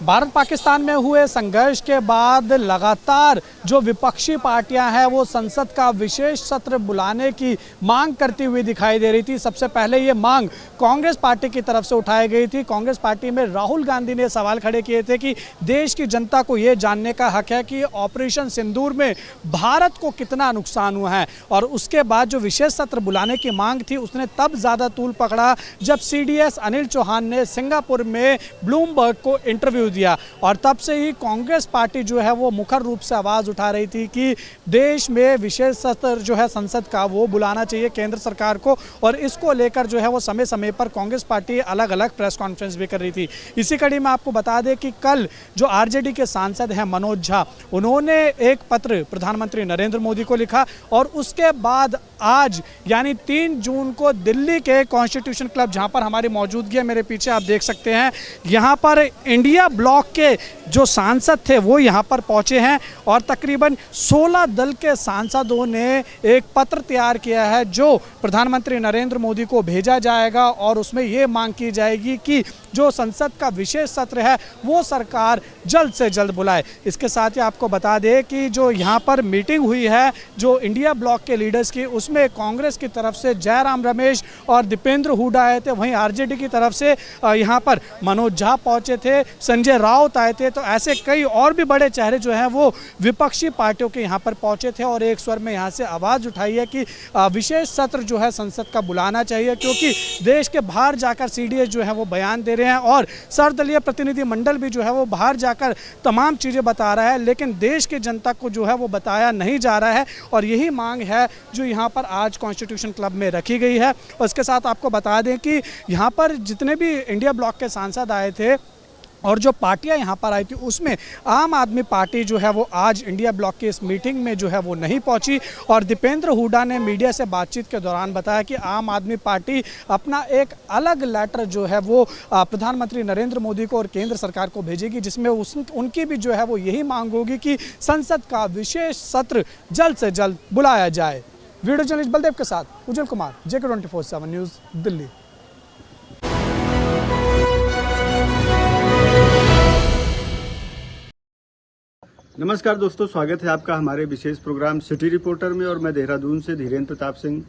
भारत पाकिस्तान में हुए संघर्ष के बाद लगातार जो विपक्षी पार्टियां हैं वो संसद का विशेष सत्र बुलाने की मांग करती हुई दिखाई दे रही थी। सबसे पहले ये मांग कांग्रेस पार्टी की तरफ से उठाई गई थी। कांग्रेस पार्टी में राहुल गांधी ने सवाल खड़े किए थे कि देश की जनता को ये जानने का हक है कि ऑपरेशन सिंदूर में भारत को कितना नुकसान हुआ है। और उसके बाद जो विशेष सत्र बुलाने की मांग थी उसने तब ज़्यादा तूल पकड़ा जब CDS अनिल चौहान ने सिंगापुर में ब्लूमबर्ग को इंटरव्यू दिया। और तब से ही कांग्रेस पार्टी जो है वो मुखर रूप से आवाज़ उठा रही थी कि देश में विशेष सत्र जो है संसद का वो बुलाना चाहिए केंद्र सरकार को। और इसको लेकर जो है वो समय समय पर कांग्रेस पार्टी अलग अलग प्रेस कॉन्फ्रेंस भी कर रही थी। इसी कड़ी में आपको बता दें कि कल जो RJD के सांसद हैं मनोज झा, उन्होंने एक पत्र प्रधानमंत्री नरेंद्र मोदी को लिखा और उसके बाद आज यानी 3 जून को दिल्ली के कॉन्स्टिट्यूशन क्लब, जहां पर हमारी मौजूदगी है, मेरे पीछे आप देख सकते हैं, यहां पर इंडिया ब्लॉक के जो सांसद थे वो यहां पर पहुंचे हैं और तकरीबन 16 दल के सांसदों ने एक पत्र तैयार किया है जो प्रधानमंत्री नरेंद्र मोदी को भेजा जाएगा और उसमें ये मांग की जाएगी कि जो संसद का विशेष सत्र है वो सरकार जल्द से जल्द बुलाए। इसके साथ ही आपको बता दें कि जो यहाँ पर मीटिंग हुई है जो इंडिया ब्लॉक के लीडर्स की, उसमें कांग्रेस की तरफ से जयराम रमेश और दीपेंद्र हुड्डा आए थे। वहीं RJD की तरफ से यहाँ पर मनोज झा पहुँचे थे, संजय राउत आए थे। तो ऐसे कई और भी बड़े चेहरे जो हैं वो विपक्षी पार्टियों के यहाँ पर पहुँचे थे और एक स्वर में यहाँ से आवाज़ उठाई है कि विशेष सत्र जो है संसद का बुलाना चाहिए, क्योंकि देश के बाहर जाकर CDS जो है वो बयान दे रहे हैं और सर्वदलीय प्रतिनिधि मंडल भी जो है वो बाहर जाकर तमाम चीज़ें बता रहा है, लेकिन देश की जनता को जो है वो बताया नहीं जा रहा है। और यही मांग है जो यहाँ पर आज कॉन्स्टिट्यूशन क्लब में रखी गई है। और इसके साथ आपको बता दें कि यहाँ पर जितने भी इंडिया ब्लॉक के सांसद आए थे और जो पार्टियां यहाँ पर आई थी उसमें आम आदमी पार्टी जो है वो आज इंडिया ब्लॉक की इस मीटिंग में जो है वो नहीं पहुंची। और दीपेंद्र हुड्डा ने मीडिया से बातचीत के दौरान बताया कि आम आदमी पार्टी अपना एक अलग लेटर जो है वो प्रधानमंत्री नरेंद्र मोदी को और केंद्र सरकार को भेजेगी, जिसमें उनकी भी जो है वो यही मांग होगी कि संसद का विशेष सत्र जल्द से जल्द बुलाया जाए। वीडियो जर्नलिस्ट बलदेव के साथ उज्जवल कुमार, JK 24/7 न्यूज़, दिल्ली। नमस्कार दोस्तों, स्वागत है आपका हमारे विशेष प्रोग्राम सिटी रिपोर्टर में। और मैं देहरादून से धीरेन्द्र प्रताप सिंह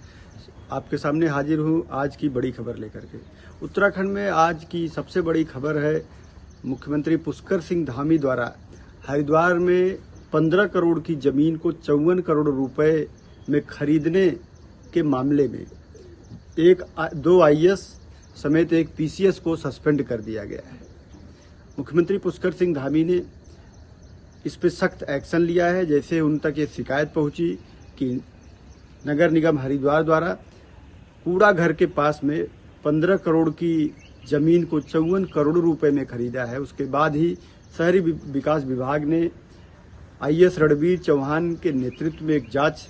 आपके सामने हाजिर हूं आज की बड़ी खबर लेकर के। उत्तराखंड में आज की सबसे बड़ी खबर है मुख्यमंत्री पुष्कर सिंह धामी द्वारा हरिद्वार में 15 करोड़ की जमीन को 54 करोड़ रुपए में खरीदने के मामले में 2 IAS समेत एक PCS को सस्पेंड कर दिया गया है। मुख्यमंत्री पुष्कर सिंह धामी ने इस पर सख्त एक्शन लिया है। जैसे उन तक ये शिकायत पहुंची कि नगर निगम हरिद्वार द्वारा कूड़ा घर के पास में 15 करोड़ की जमीन को 54 करोड़ रुपए में खरीदा है, उसके बाद ही शहरी विकास विभाग ने IAS रणबीर चौहान के नेतृत्व में एक जांच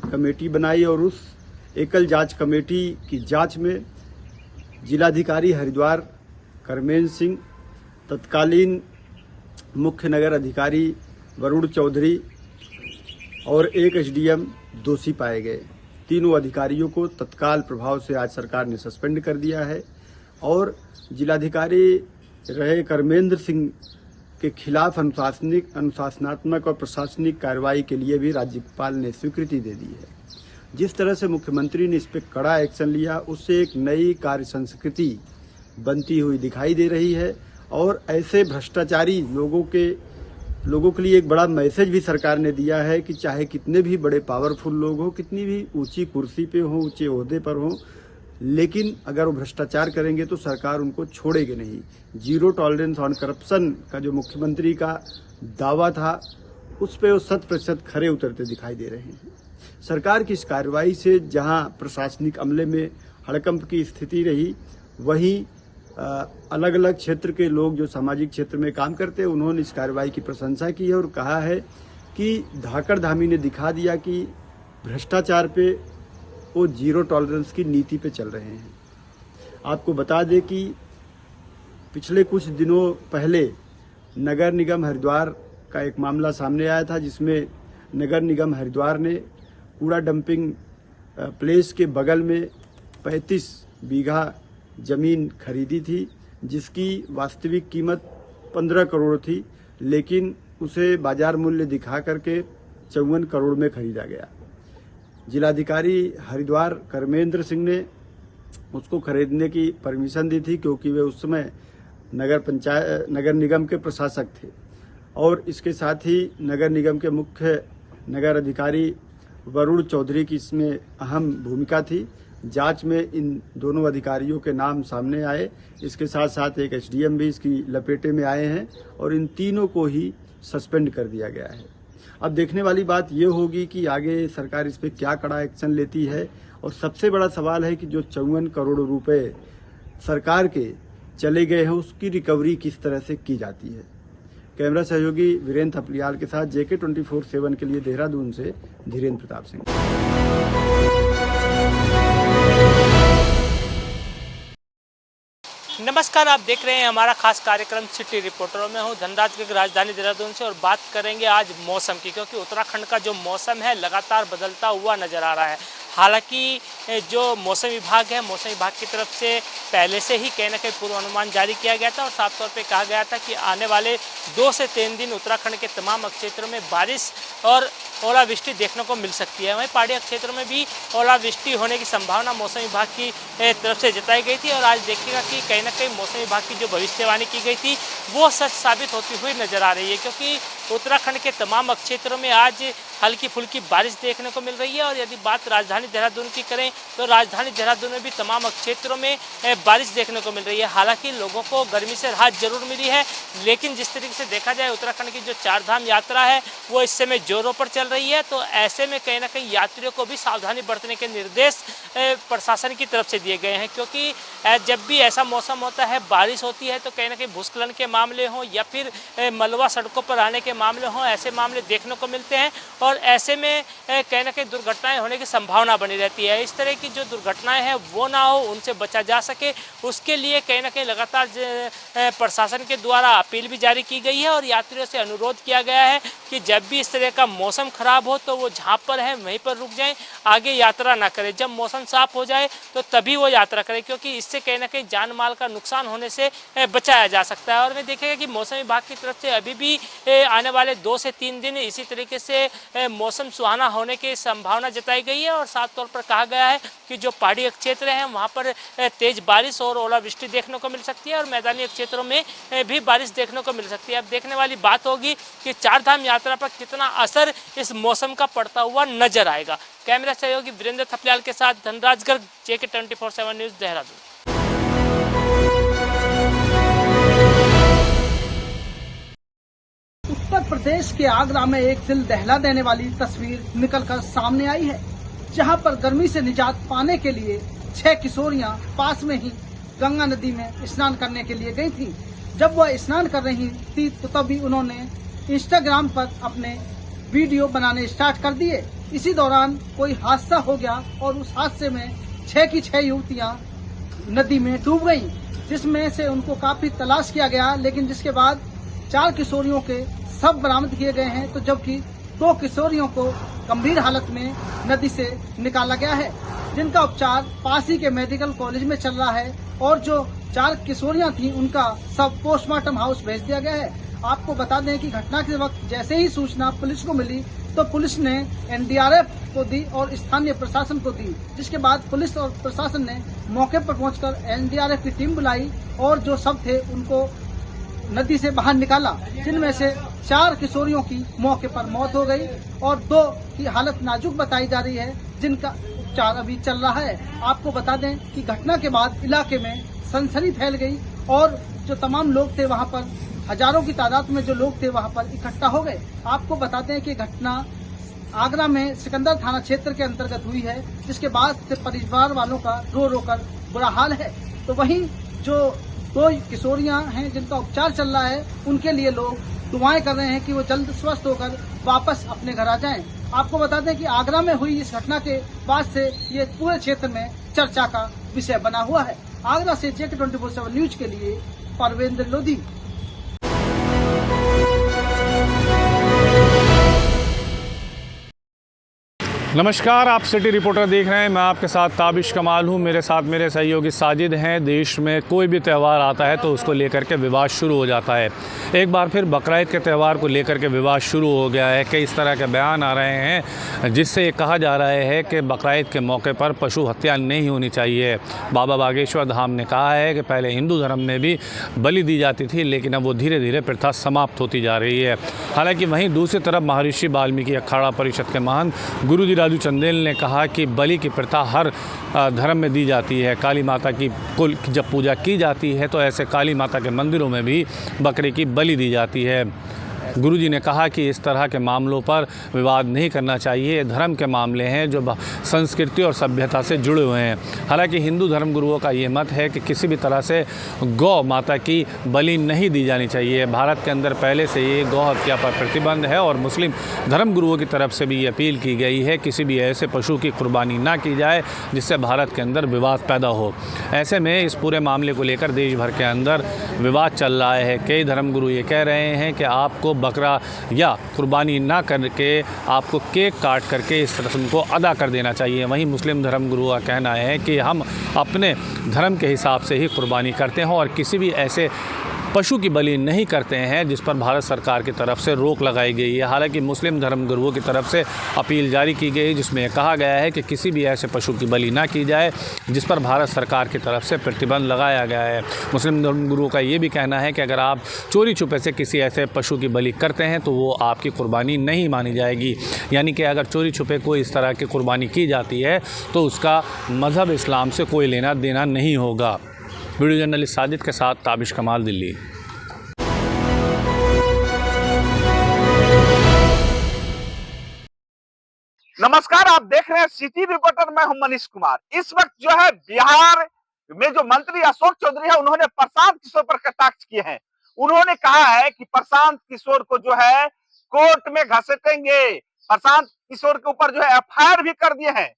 कमेटी बनाई और उस एकल जांच कमेटी की जांच में जिलाधिकारी हरिद्वार करमेन सिंह, तत्कालीन मुख्य नगर अधिकारी वरुण चौधरी और एक SDM दोषी पाए गए। तीनों अधिकारियों को तत्काल प्रभाव से आज सरकार ने सस्पेंड कर दिया है और जिलाधिकारी रहे कर्मेंद्र सिंह के खिलाफ अनुशासनात्मक और प्रशासनिक कार्रवाई के लिए भी राज्यपाल ने स्वीकृति दे दी है। जिस तरह से मुख्यमंत्री ने इस पर कड़ा एक्शन लिया उससे एक नई कार्य संस्कृति बनती हुई दिखाई दे रही है और ऐसे भ्रष्टाचारी लोगों के लिए एक बड़ा मैसेज भी सरकार ने दिया है कि चाहे कितने भी बड़े पावरफुल लोग हो, कितनी भी ऊंची कुर्सी पे हो, ऊंचे ओहदे पर हो, लेकिन अगर वो भ्रष्टाचार करेंगे तो सरकार उनको छोड़ेगी नहीं। 0 टॉलरेंस ऑन करप्शन का जो मुख्यमंत्री का दावा था उस पे वो 100% खरे उतरते दिखाई दे रहे हैं। सरकार की इस कार्रवाई से जहां प्रशासनिक अमले में हड़कंप की स्थिति रही, वहीं अलग अलग क्षेत्र के लोग जो सामाजिक क्षेत्र में काम करते हैं उन्होंने इस कार्रवाई की प्रशंसा की है और कहा है कि धाकड़ धामी ने दिखा दिया कि भ्रष्टाचार पे वो 0 टॉलरेंस की नीति पे चल रहे हैं। आपको बता दें कि पिछले कुछ दिनों पहले नगर निगम हरिद्वार का एक मामला सामने आया था, जिसमें नगर निगम हरिद्वार ने कूड़ा डंपिंग प्लेस के बगल में 35 बीघा जमीन खरीदी थी, जिसकी वास्तविक कीमत 15 करोड़ थी, लेकिन उसे बाजार मूल्य दिखा करके 54 करोड़ में खरीदा गया। जिलाधिकारी हरिद्वार कर्मेंद्र सिंह ने उसको खरीदने की परमिशन दी थी, क्योंकि वे उस समय नगर निगम के प्रशासक थे और इसके साथ ही नगर निगम के मुख्य नगर अधिकारी वरुण चौधरी की इसमें अहम भूमिका थी। जांच में इन दोनों अधिकारियों के नाम सामने आए। इसके साथ साथ एक एसडीएम भी इसकी लपेटे में आए हैं और इन तीनों को ही सस्पेंड कर दिया गया है। अब देखने वाली बात ये होगी कि आगे सरकार इस पे क्या कड़ा एक्शन लेती है, और सबसे बड़ा सवाल है कि जो 54 करोड़ रुपए सरकार के चले गए हैं उसकी रिकवरी किस तरह से की जाती है। कैमरा सहयोगी वीरेंद्र थपलियाल के साथ JK 24/7 के लिए देहरादून से धीरेन्द्र प्रताप सिंह। नमस्कार, आप देख रहे हैं हमारा खास कार्यक्रम सिटी रिपोर्टर। मैं हूं धनराज की राजधानी देहरादून से और बात करेंगे आज मौसम की, क्योंकि उत्तराखंड का जो मौसम है लगातार बदलता हुआ नज़र आ रहा है। हालांकि जो मौसम विभाग है, मौसम विभाग की तरफ से पहले से ही कहीं ना कहीं पूर्वानुमान जारी किया गया था और साफ तौर पे कहा गया था कि आने वाले 2 से 3 दिन उत्तराखंड के तमाम क्षेत्रों में बारिश और ओलावृष्टि देखने को मिल सकती है। वहीं पहाड़ी क्षेत्रों में भी ओलावृष्टि होने की संभावना मौसम विभाग की तरफ से जताई गई थी और आज देखिएगा कि कहीं ना कहीं मौसम विभाग की जो भविष्यवाणी की गई थी वो सच साबित होती हुई नजर आ रही है, क्योंकि उत्तराखंड के तमाम क्षेत्रों में आज हल्की फुल्की बारिश देखने को मिल रही है। और यदि बात राजधानी देहरादून की करें तो राजधानी देहरादून में भी तमाम क्षेत्रों में बारिश देखने को मिल रही है। हालांकि लोगों को गर्मी से राहत जरूर मिली है, लेकिन जिस तरीके से देखा जाए उत्तराखंड की जो 4 धाम यात्रा है वो इस समय जोरों पर चल रही है, तो ऐसे में कहीं ना कहीं यात्रियों को भी सावधानी बरतने के निर्देश प्रशासन की तरफ से दिए गए हैं। क्योंकि जब भी ऐसा मौसम होता है, बारिश होती है, तो कहीं ना कहीं भूस्खलन के मामले हों या फिर मलबा सड़कों पर आने के मामले हों, ऐसे मामले देखने को मिलते हैं और ऐसे में कहीं ना कहीं दुर्घटनाएं होने की संभावना बनी रहती है। इस तरह की जो दुर्घटनाएं हैं वो ना हो, उनसे बचा जा सके, उसके लिए कहीं ना कहीं लगातार प्रशासन के द्वारा अपील भी जारी की गई है और यात्रियों से अनुरोध किया गया है कि जब भी इस तरह का मौसम खराब हो तो वो जहाँ पर है वहीं पर रुक जाएं, आगे यात्रा ना करें। जब मौसम साफ हो जाए तो तभी वो यात्रा करें, क्योंकि इससे कहीं ना कहीं जान माल का नुकसान होने से बचाया जा सकता है। और मैं देखेगा कि मौसम विभाग की तरफ से अभी भी आने वाले 2 से 3 दिन इसी तरीके से मौसम सुहाना होने की संभावना जताई गई है और साफ तौर पर कहा गया है कि जो पहाड़ी क्षेत्र हैं वहाँ पर तेज बारिश और ओलावृष्टि देखने को मिल सकती है और मैदानी क्षेत्रों में भी बारिश देखने को मिल सकती है। अब देखने वाली बात होगी कि 4 धाम यात्रा पर कितना असर इस मौसम का पड़ता हुआ नजर आएगा। कैमरा सहयोगी वीरेंद्र थपलियाल के साथ धनराज गर्ग, JK 24/7 न्यूज़, देहरादून। उत्तर प्रदेश के आगरा में एक दिल दहला देने वाली तस्वीर निकलकर सामने आई है, जहां पर गर्मी से निजात पाने के लिए 6 किशोरियां पास में ही गंगा नदी में स्नान करने के लिए गई थी। जब वह स्नान कर रही थी तो तभी उन्होंने इंस्टाग्राम पर अपने वीडियो बनाने स्टार्ट कर दिए। इसी दौरान कोई हादसा हो गया और उस हादसे में 6 की 6 युवतियां नदी में डूब गईं, जिसमें से उनको काफी तलाश किया गया, लेकिन जिसके बाद 4 किशोरियों के शव बरामद किए गए हैं, तो जबकि 2 किशोरियों को गंभीर हालत में नदी से निकाला गया है, जिनका उपचार पास ही के मेडिकल कॉलेज में चल रहा है और जो 4 किशोरियां थीं उनका शव पोस्टमार्टम हाउस भेज दिया गया है। आपको बता दें कि घटना के वक्त जैसे ही सूचना पुलिस को मिली तो पुलिस ने NDRF को दी और स्थानीय प्रशासन को दी, जिसके बाद पुलिस और प्रशासन ने मौके पर पहुंचकर NDRF की टीम बुलाई और जो शव थे उनको नदी से बाहर निकाला, जिनमें से 4 किशोरियों की मौके पर मौत हो गई और 2 की हालत नाजुक बताई जा रही है, जिनका उपचार अभी चल रहा है। आपको बता दें कि घटना के बाद इलाके में सनसनी फैल गई और जो तमाम लोग थे वहां पर, हजारों की तादाद में जो लोग थे वहां पर इकट्ठा हो गए। आपको बता दें कि घटना आगरा में सिकंदर थाना क्षेत्र के अंतर्गत हुई है, जिसके बाद से परिवार वालों का रो रो कर बुरा हाल है। तो वहीं जो 2 किशोरियां हैं जिनका उपचार चल रहा है, उनके लिए लोग दुआएं कर रहे हैं कि वो जल्द स्वस्थ होकर वापस अपने घर आ जाएं। आपको बता दें कि आगरा में हुई इस घटना के बाद से ये पूरे क्षेत्र में चर्चा का विषय बना हुआ है। आगरा से JK 24/7 न्यूज के लिए परवेंद्र लोधी। नमस्कार, आप सिटी रिपोर्टर देख रहे हैं। मैं आपके साथ ताबिश कमाल हूं। मेरे साथ मेरे सहयोगी साजिद हैं। देश में कोई भी त्यौहार आता है तो उसको लेकर के विवाद शुरू हो जाता है। एक बार फिर बकरीद के त्यौहार को लेकर के विवाद शुरू हो गया है। कई इस तरह के बयान आ रहे हैं जिससे ये कहा जा रहा है कि बकरीद के मौके पर पशु हत्या नहीं होनी चाहिए। बाबा बागेश्वर धाम ने कहा है कि पहले हिंदू धर्म में भी बलि दी जाती थी, लेकिन अब वो धीरे धीरे प्रथा समाप्त होती जा रही है। हालांकि वहीं दूसरी तरफ महर्षि वाल्मीकि अखाड़ा परिषद के महान गुरुजी राजू चंदेल ने कहा कि बलि की प्रथा हर धर्म में दी जाती है। काली माता की कुल जब पूजा की जाती है तो ऐसे काली माता के मंदिरों में भी बकरे की बलि दी जाती है। गुरुजी ने कहा कि इस तरह के मामलों पर विवाद नहीं करना चाहिए। ये धर्म के मामले हैं जो संस्कृति और सभ्यता से जुड़े हुए हैं। हालांकि हिंदू धर्म गुरुओं का ये मत है कि किसी भी तरह से गौ माता की बलि नहीं दी जानी चाहिए। भारत के अंदर पहले से ये गौ हत्या पर प्रतिबंध है और मुस्लिम धर्म गुरुओं की तरफ से भी ये अपील की गई है किसी भी ऐसे पशु की कुर्बानी ना की जाए जिससे भारत के अंदर विवाद पैदा हो। ऐसे में इस पूरे मामले को लेकर देश भर के अंदर विवाद चल रहा है। कई धर्म गुरु ये कह रहे हैं कि आपको बकरा या कुर्बानी ना करके आपको केक काट करके इस रस्म को अदा कर देना चाहिए। वहीं मुस्लिम धर्म गुरु का कहना है कि हम अपने धर्म के हिसाब से ही कुर्बानी करते हैं और किसी भी ऐसे पशु की बलि नहीं करते हैं जिस पर भारत सरकार की तरफ से रोक लगाई गई है। हालांकि मुस्लिम धर्म गुरुओं की तरफ से अपील जारी की गई जिसमें कहा गया है कि किसी भी ऐसे पशु की बलि ना की जाए जिस पर भारत सरकार की तरफ से प्रतिबंध लगाया गया है। मुस्लिम धर्म गुरुओं का ये भी कहना है कि अगर आप चोरी छुपे से किसी ऐसे पशु की बलि करते हैं तो वो आपकी कुर्बानी नहीं मानी जाएगी। यानी कि अगर चोरी छुपे कोई इस तरह की कुर्बानी की जाती है तो उसका मज़हब इस्लाम से कोई लेना देना नहीं होगा। वीडियो जर्नलिस्ट साजिद के साथ ताबिश कमाल, दिल्ली। नमस्कार, आप देख रहे हैं सिटी रिपोर्टर। मैं हूं मनीष कुमार। इस वक्त जो है बिहार में जो मंत्री अशोक चौधरी है उन्होंने प्रशांत किशोर पर कटाक्ष किए हैं। उन्होंने कहा है कि प्रशांत किशोर को जो है कोर्ट में घसीटेंगे। प्रशांत किशोर के ऊपर जो है एफआईआर भी कर दिए हैं।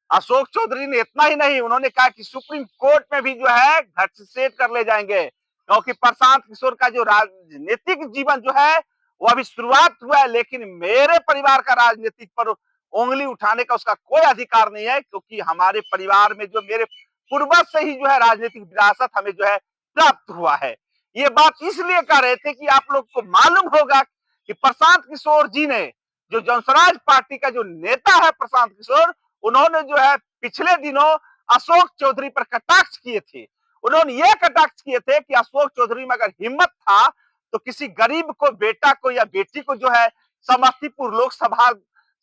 अशोक चौधरी ने इतना ही नहीं, उन्होंने कहा कि सुप्रीम कोर्ट में भी जो है घसीट कर ले जाएंगे, क्योंकि प्रशांत किशोर का जो राजनीतिक जीवन जो है वो अभी शुरुआत हुआ है, लेकिन मेरे परिवार का राजनीतिक पर उंगली उठाने का उसका कोई अधिकार नहीं है, क्योंकि हमारे परिवार में जो मेरे पूर्वज से ही जो है राजनीतिक विरासत हमें जो है प्राप्त हुआ है। ये बात इसलिए कह रहे थे कि आप लोग को मालूम होगा कि प्रशांत किशोर जी ने, जो जनसराज पार्टी का जो नेता है प्रशांत किशोर, उन्होंने जो है पिछले दिनों अशोक चौधरी पर कटाक्ष किए थे। उन्होंने ये कटाक्ष किए थे कि अशोक चौधरी में अगर हिम्मत था तो किसी गरीब को, बेटा को या बेटी को जो है समस्तीपुर लोकसभा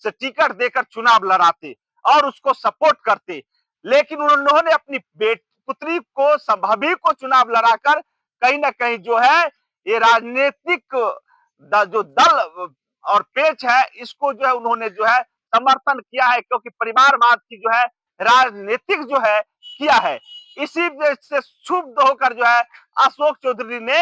से टिकट देकर चुनाव लड़ाते और उसको सपोर्ट करते। लेकिन उन्होंने अपनी पुत्री को, संभावी को चुनाव लड़ाकर कहीं ना कहीं जो है ये राजनीतिक जो दल और पेच है इसको जो है उन्होंने जो है समर्थन किया है, क्योंकि परिवारवाद की जो है राजनीतिक जो है किया है। इसी से क्षुब्ध होकर जो है अशोक चौधरी ने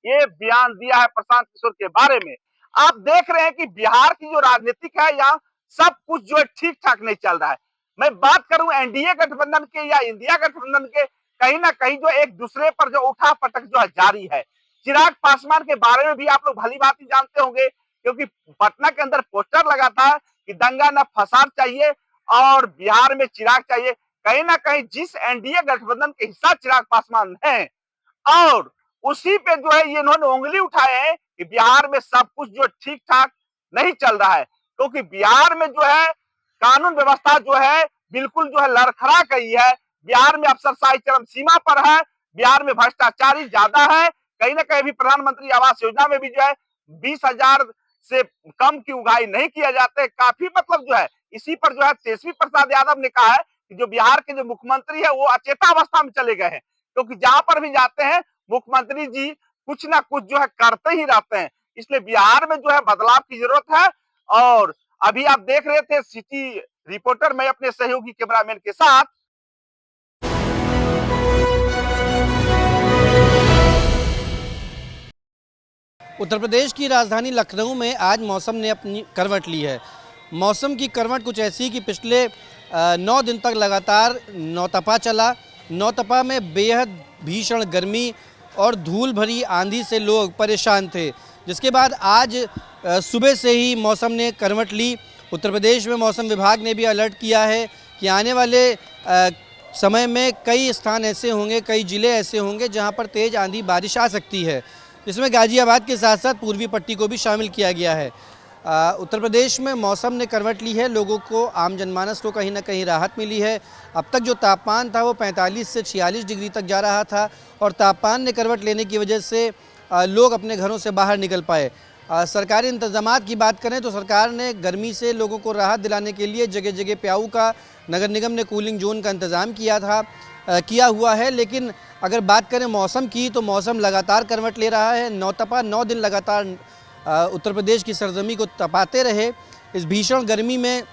ये बयान दिया है प्रशांत किशोर के बारे में। आप देख रहे हैं कि बिहार की जो राजनीतिक है यहाँ सब कुछ जो है ठीक ठाक नहीं चल रहा है। मैं बात करूं एनडीए गठबंधन के या इंडिया गठबंधन के, कहीं ना कहीं जो एक दूसरे पर जो उठा पटक जो है जारी है। चिराग पासवान के बारे में भी आप लोग भली भांति जानते होंगे, क्योंकि पटना के अंदर पोस्टर लगा था कि दंगा न फसाद चाहिए और बिहार में चिराग चाहिए। कहीं ना कहीं जिस एनडीए गठबंधन के हिस्सा चिराग पासवान है और उसी पे जो है ये इन्होंने उंगली उठाए हैं कि बिहार में सब कुछ जो ठीक ठाक नहीं चल रहा है, क्योंकि बिहार में जो है कानून व्यवस्था जो है बिल्कुल जो है लड़खड़ा गई है। बिहार में अफसरशाही चरम सीमा पर है। बिहार में भ्रष्टाचारी ज्यादा है। कहीं ना कहीं भी प्रधानमंत्री आवास योजना में भी जो है 20,000 से कम की उगाही नहीं किया जाता है। काफी मतलब जो है इसी पर जो है तेजस्वी प्रसाद यादव ने कहा है कि जो बिहार के जो मुख्यमंत्री है वो अचेतावस्था में चले गए हैं, क्योंकि जहां पर भी जाते हैं मुख्यमंत्री जी कुछ ना कुछ जो है करते ही रहते हैं। इसलिए बिहार में जो है बदलाव की जरूरत है। और अभी आप देख रहे थे सिटी रिपोर्टर में अपने सहयोगी कैमरामैन के साथ। उत्तर प्रदेश की राजधानी लखनऊ में आज मौसम ने अपनी करवट ली है। मौसम की करवट कुछ ऐसी कि पिछले 9 दिन तक लगातार नौतपा चला। नौतपा में बेहद भीषण गर्मी और धूल भरी आंधी से लोग परेशान थे, जिसके बाद आज सुबह से ही मौसम ने करवट ली उत्तर प्रदेश में मौसम विभाग ने भी अलर्ट किया है कि आने वाले समय में कई स्थान ऐसे होंगे, कई ज़िले ऐसे होंगे जहां पर तेज़ आंधी बारिश आ सकती है। इसमें गाज़ियाबाद के साथ साथ पूर्वी पट्टी को भी शामिल किया गया है। उत्तर प्रदेश में मौसम ने करवट ली है, लोगों को, आम जनमानस को कहीं ना कहीं राहत मिली है। अब तक जो तापमान था वो 45 से 46 डिग्री तक जा रहा था और तापमान ने करवट लेने की वजह से लोग अपने घरों से बाहर निकल पाए। सरकारी इंतजामात की बात करें तो सरकार ने गर्मी से लोगों को राहत दिलाने के लिए जगह जगह प्याऊ का, नगर निगम ने कूलिंग जोन का इंतज़ाम किया हुआ है। लेकिन अगर बात करें मौसम की तो मौसम लगातार करवट ले रहा है। नौतपा 9 दिन लगातार उत्तर प्रदेश की सरजमी को तपाते रहे। इस भीषण गर्मी में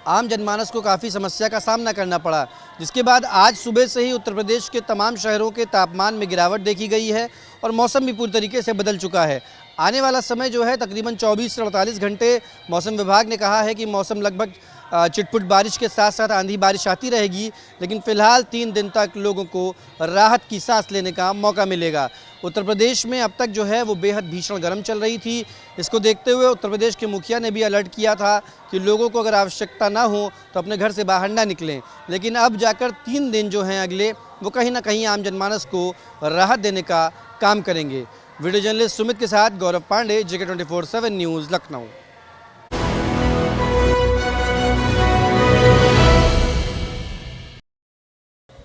आम जनमानस को काफ़ी समस्या का सामना करना पड़ा, जिसके बाद आज सुबह से ही उत्तर प्रदेश के तमाम शहरों के तापमान में गिरावट देखी गई है और मौसम भी पूरी तरीके से बदल चुका है। आने वाला समय जो है तकरीबन 24 से 48 घंटे मौसम विभाग ने कहा है कि मौसम लगभग चिटपुट बारिश के साथ साथ आंधी बारिश आती रहेगी, लेकिन फ़िलहाल 3 दिन तक लोगों को राहत की सांस लेने का मौका मिलेगा। उत्तर प्रदेश में अब तक जो है वो बेहद भीषण गर्म चल रही थी। इसको देखते हुए उत्तर प्रदेश के मुखिया ने भी अलर्ट किया था कि लोगों को अगर आवश्यकता ना हो तो अपने घर से बाहर ना निकलें। लेकिन अब जाकर 3 दिन जो हैं अगले, वो कहीं ना कहीं आम जनमानस को राहत देने का काम करेंगे। वीडियो जर्नलिस्ट सुमित के साथ गौरव पांडे, JK 24/7 न्यूज़, लखनऊ।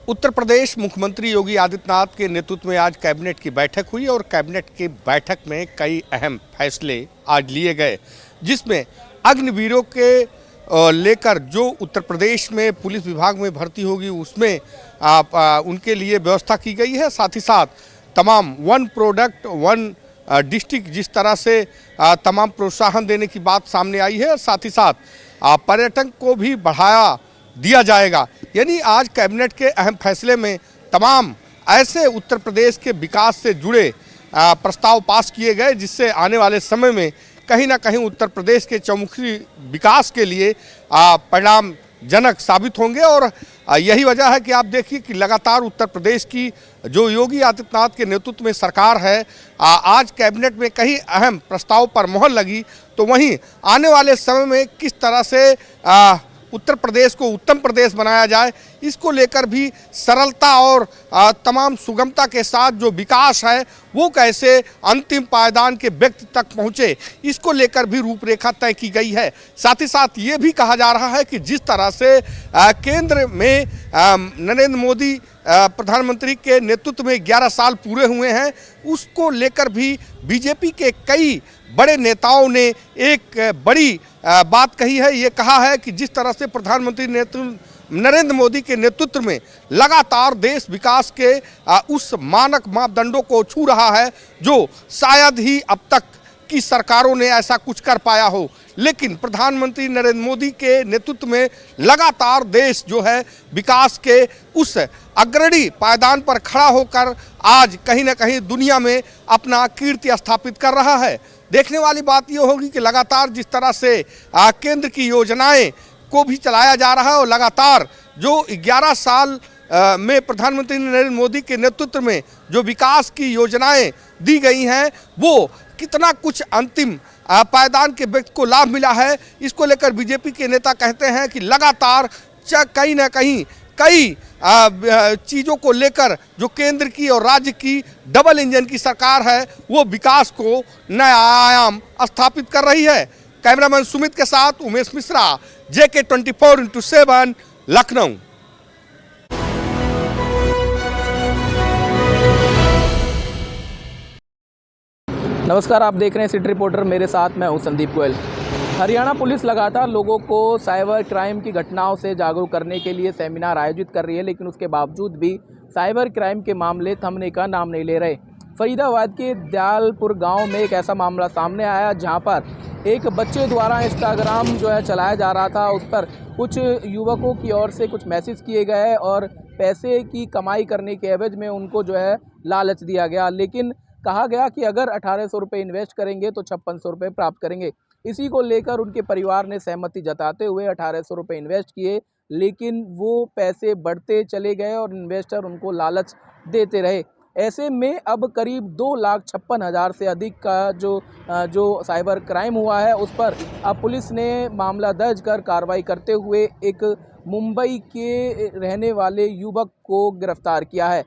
उत्तर प्रदेश मुख्यमंत्री योगी आदित्यनाथ के नेतृत्व में आज कैबिनेट की बैठक हुई और कैबिनेट की बैठक में कई अहम फैसले आज लिए गए, जिसमें अग्निवीरों के लेकर जो उत्तर प्रदेश में पुलिस विभाग में भर्ती होगी उसमें उनके लिए व्यवस्था की गई है। साथ ही साथ तमाम 1 प्रोडक्ट 1 डिस्ट्रिक्ट जिस तरह से तमाम प्रोत्साहन देने की बात सामने आई है, साथ ही साथ पर्यटन को भी बढ़ाया दिया जाएगा। यानी आज कैबिनेट के अहम फैसले में तमाम ऐसे उत्तर प्रदेश के विकास से जुड़े प्रस्ताव पास किए गए, जिससे आने वाले समय में कहीं ना कहीं उत्तर प्रदेश के चौमुखी विकास के लिए परिणामजनक साबित होंगे। और यही वजह है कि आप देखिए कि लगातार उत्तर प्रदेश की जो योगी आदित्यनाथ के नेतृत्व में सरकार है, आज कैबिनेट में कई अहम प्रस्ताव पर मोहर लगी, तो वहीं आने वाले समय में किस तरह से उत्तर प्रदेश को उत्तम प्रदेश बनाया जाए, इसको लेकर भी सरलता और तमाम सुगमता के साथ जो विकास है वो कैसे अंतिम पायदान के व्यक्ति तक पहुँचे, इसको लेकर भी रूपरेखा तय की गई है। साथ ही साथ ये भी कहा जा रहा है कि जिस तरह से केंद्र में नरेंद्र मोदी प्रधानमंत्री के नेतृत्व में 11 साल पूरे हुए हैं, उसको लेकर भी बीजेपी के कई बड़े नेताओं ने एक बड़ी बात कही है। ये कहा है कि जिस तरह से प्रधानमंत्री नरेंद्र मोदी के नेतृत्व में लगातार देश विकास के उस मानक मापदंडों को छू रहा है जो शायद ही अब तक की सरकारों ने ऐसा कुछ कर पाया हो। लेकिन प्रधानमंत्री नरेंद्र मोदी के नेतृत्व में लगातार देश जो है विकास के उस अग्रणी पायदान पर खड़ा होकर आज कहीं ना कहीं दुनिया में अपना कीर्ति स्थापित कर रहा है। देखने वाली बात यह होगी कि लगातार जिस तरह से केंद्र की योजनाएं को भी चलाया जा रहा है और लगातार जो 11 साल में प्रधानमंत्री नरेंद्र मोदी के नेतृत्व में जो विकास की योजनाएं दी गई हैं, वो कितना कुछ अंतिम पायदान के व्यक्ति को लाभ मिला है, इसको लेकर बीजेपी के नेता कहते हैं कि लगातार कहीं ना कहीं कई चीज़ों को लेकर जो केंद्र की और राज्य की डबल इंजन की सरकार है, वो विकास को नया आयाम स्थापित कर रही है। कैमरामैन सुमित के साथ उमेश मिश्रा, JK 24/7 लखनऊ। नमस्कार, आप देख रहे हैं सिटी रिपोर्टर, मेरे साथ मैं हूं संदीप गोयल। हरियाणा पुलिस लगातार लोगों को साइबर क्राइम की घटनाओं से जागरूक करने के लिए सेमिनार आयोजित कर रही है, लेकिन उसके बावजूद भी साइबर क्राइम के मामले थमने का नाम नहीं ले रहे। फरीदाबाद के दयालपुर गांव में एक ऐसा मामला सामने आया जहां पर एक बच्चे द्वारा इंस्टाग्राम जो है चलाया जा रहा था, उस पर कुछ युवकों की ओर से कुछ मैसेज किए गए और पैसे की कमाई करने के एवज में उनको जो है लालच दिया गया। लेकिन कहा गया कि अगर 1800 रुपये इन्वेस्ट करेंगे तो 5600 रुपये प्राप्त करेंगे। इसी को लेकर उनके परिवार ने सहमति जताते हुए 1800 रुपये इन्वेस्ट किए, लेकिन वो पैसे बढ़ते चले गए और इन्वेस्टर उनको लालच देते रहे। ऐसे में अब करीब 2,56,000 से अधिक का जो साइबर क्राइम हुआ है उस पर अब पुलिस ने मामला दर्ज कर कार्रवाई करते हुए एक मुंबई के रहने वाले युवक को गिरफ्तार किया है।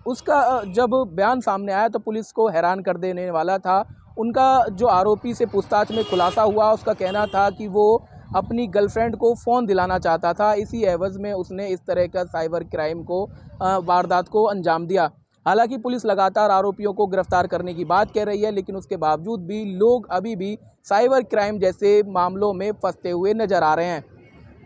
उसका जब बयान सामने आया तो पुलिस को हैरान कर देने वाला था। उनका जो आरोपी से पूछताछ में खुलासा हुआ, उसका कहना था कि वो अपनी गर्लफ्रेंड को फ़ोन दिलाना चाहता था, इसी एवज़ में उसने इस तरह का साइबर क्राइम को वारदात को अंजाम दिया। हालांकि पुलिस लगातार आरोपियों को गिरफ्तार करने की बात कह रही है, लेकिन उसके बावजूद भी लोग अभी भी साइबर क्राइम जैसे मामलों में फंसते हुए नज़र आ रहे हैं।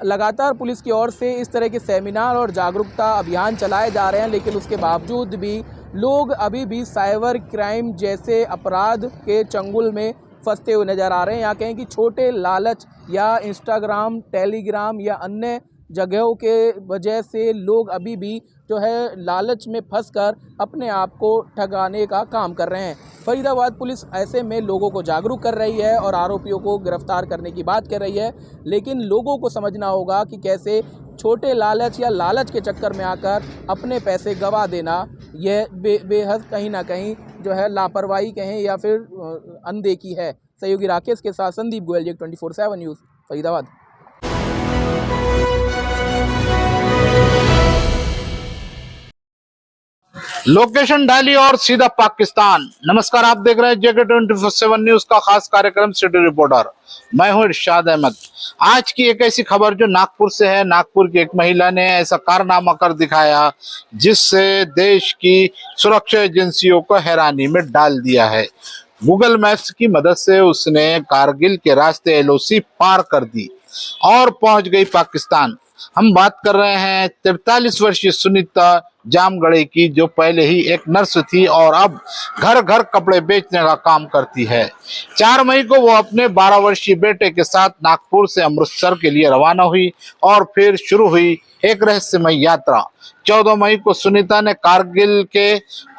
लगातार पुलिस की ओर से इस तरह के सेमिनार और जागरूकता अभियान चलाए जा रहे हैं, लेकिन उसके बावजूद भी लोग अभी भी साइबर क्राइम जैसे अपराध के चंगुल में फंसते हुए नज़र आ रहे हैं। यहाँ कहें कि छोटे लालच या इंस्टाग्राम, टेलीग्राम या अन्य जगहों के वजह से लोग अभी भी जो है लालच में फंसकर अपने आप को ठगाने का काम कर रहे हैं। फरीदाबाद पुलिस ऐसे में लोगों को जागरूक कर रही है और आरोपियों को गिरफ्तार करने की बात कर रही है, लेकिन लोगों को समझना होगा कि कैसे छोटे लालच या लालच के चक्कर में आकर अपने पैसे गंवा देना यह बेहद कहीं ना कहीं जो है लापरवाही कहें या फिर अनदेखी है। सहयोगी राकेश के साथ संदीप गोयल, जी 24/7 न्यूज़, फरीदाबाद। लोकेशन डाली और सीधा पाकिस्तान। नमस्कार, आप देख रहे हैं जेके 24/7 न्यूज का खास कार्यक्रम सिटी रिपोर्टर। मैं हूं इरशाद अहमद। आज की एक ऐसी खबर जो नागपुर से है। नागपुर की एक महिला ने ऐसा कारनामा कर दिखाया जिससे देश की सुरक्षा एजेंसियों को हैरानी में डाल दिया है। गूगल मैप्स की मदद से उसने कारगिल के रास्ते एलओसी पार कर दी और पहुंच गई पाकिस्तान। हम बात कर रहे हैं 43 वर्षीय सुनीता जामगढ़े की, जो पहले ही एक नर्स थी और अब घर घर कपड़े बेचने का काम करती है। 4 मई को वो अपने 12 वर्षीय बेटे के साथ नागपुर से अमृतसर के लिए रवाना हुई और फिर शुरू हुई एक रहस्यमय यात्रा। 14 मई को सुनीता ने कारगिल के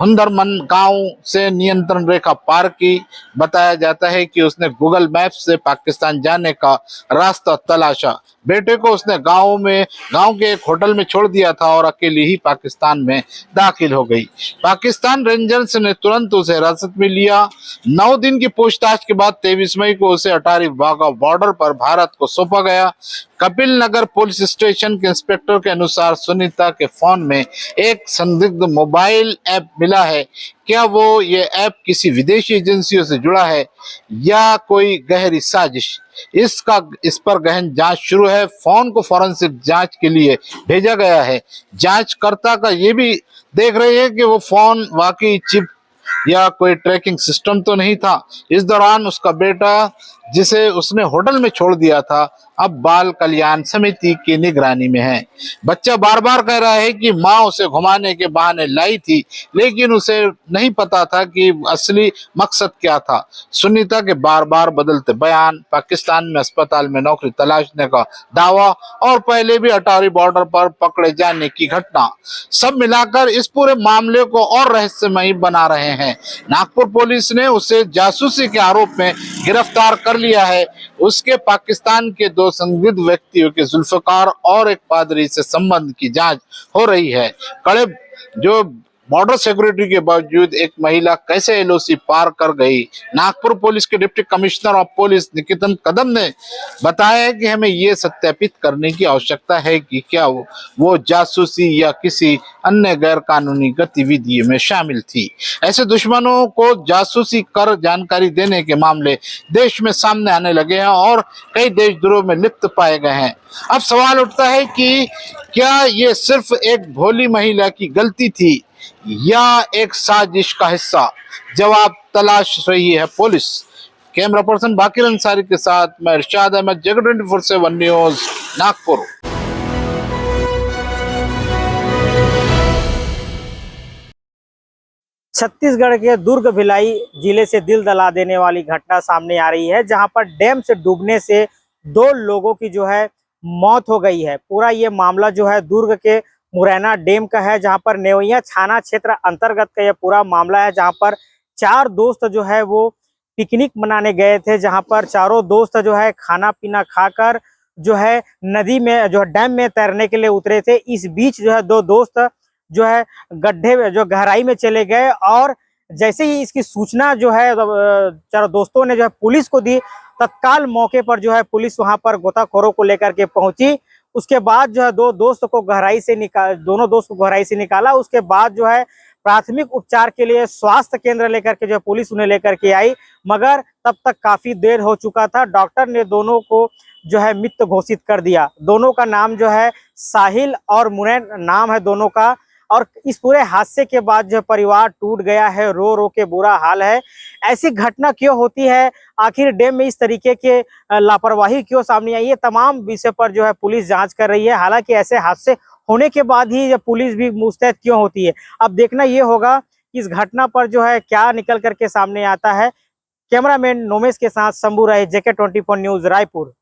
हुंदरमन गांव से नियंत्रण रेखा पार की। बताया जाता है कि उसने गूगल मैप्स से पाकिस्तान जाने का रास्ता तलाशा। बेटे को उसने गांव के एक होटल में छोड़ दिया था और अकेली ही पाकिस्तान में दाखिल हो गई। पाकिस्तान रेंजर्स ने तुरंत उसे हिरासत में लिया। 9 दिन की पूछताछ के बाद 23 मई को उसे अटारी वाघा बॉर्डर पर भारत को सौंपा गया। कपिल नगर पुलिस स्टेशन के इंस्पेक्टर के अनुसार सुनीता के फोन में एक संदिग्ध मोबाइल ऐप मिला है। क्या वो ये ऐप किसी विदेशी एजेंसियों से जुड़ा है या कोई गहरी साजिश? इस पर गहन जांच शुरू है। फोन को फॉरेंसिक जांच के लिए भेजा गया है। जांचकर्ता का ये भी देख रहे हैं कि वो फोन वाकई चिप या कोई ट्रैकिंग सिस्टम तो नहीं था। इस दौरान उसका बेटा, जिसे उसने होटल में छोड़ दिया था, अब बाल कल्याण समिति की निगरानी में है। बच्चा बार बार कह रहा है कि माँ उसे घुमाने के बहाने लाई थी, लेकिन उसे नहीं पता था कि असली मकसद क्या था। सुनीता के बार बार बदलते बयान, पाकिस्तान में अस्पताल में नौकरी तलाशने का दावा और पहले भी अटारी बॉर्डर पर पकड़े जाने की घटना, सब मिलाकर इस पूरे मामले को और रहस्यमयी बना रहे हैं। नागपुर पुलिस ने उसे जासूसी के आरोप में गिरफ्तार कर लिया है। उसके पाकिस्तान के 2 संदिग्ध व्यक्तियों के जुल्फकार और एक पादरी से संबंध की जांच हो रही है। कड़े जो बॉर्डर सिक्योरिटी के बावजूद एक महिला कैसे एलओसी पार कर गई? नागपुर पुलिस के डिप्टी कमिश्नर ऑफ पुलिस निकेतन कदम ने बताया कि हमें ये सत्यापित करने की आवश्यकता है कि क्या वो जासूसी या किसी अन्य गैर कानूनी गतिविधि में शामिल थी। ऐसे दुश्मनों को जासूसी कर जानकारी देने के मामले देश में सामने आने लगे हैं और कई देशद्रोह में लिप्त पाए गए हैं। अब सवाल उठता है कि क्या ये सिर्फ एक भोली महिला की गलती थी या एक साजिश का हिस्सा? जवाब तलाश रही है पुलिस। कैमरा पर्सन बाकिर अंसारी के साथ मैं इरशाद अहमद, जेके 24/7 न्यूज, नागपुर। छत्तीसगढ़ के दुर्ग भिलाई जिले से दिल दहला देने वाली घटना सामने आ रही है, जहां पर डैम से डूबने से 2 लोगों की जो है मौत हो गई है। पूरा ये मामला जो है दुर्ग के मुरैना डैम का है, जहां पर नेवैया थाना क्षेत्र अंतर्गत का यह पूरा मामला है, जहां पर 4 दोस्त जो है वो पिकनिक मनाने गए थे, जहां पर चारों दोस्त जो है खाना पीना खाकर जो है नदी में जो डैम में तैरने के लिए उतरे थे। इस बीच जो है 2 दोस्त जो है गड्ढे जो गहराई में चले गए और जैसे ही इसकी सूचना जो है चारों दोस्तों ने जो है पुलिस को दी, तत्काल मौके पर जो है पुलिस वहां पर गोताखोरों को लेकर के पहुंची। उसके बाद जो है दोनों दोस्त को गहराई से निकाला। उसके बाद जो है प्राथमिक उपचार के लिए स्वास्थ्य केंद्र लेकर के जो है पुलिस उन्हें लेकर के आई, मगर तब तक काफी देर हो चुका था। डॉक्टर ने दोनों को जो है मृत घोषित कर दिया। दोनों का नाम जो है साहिल और मुनैन नाम है दोनों का। और इस पूरे हादसे के बाद जो परिवार टूट गया है, रो रो के बुरा हाल है। ऐसी घटना क्यों होती है, आखिर डैम में इस तरीके के लापरवाही क्यों सामने आई है, तमाम विषय पर जो है पुलिस जांच कर रही है। हालांकि ऐसे हादसे होने के बाद ही जब पुलिस भी मुस्तैद क्यों होती है, अब देखना ये होगा कि इस घटना पर जो है क्या निकल करके सामने आता है। कैमरामैन नोमेश के साथ शंभू राय, JK24 न्यूज, रायपुर।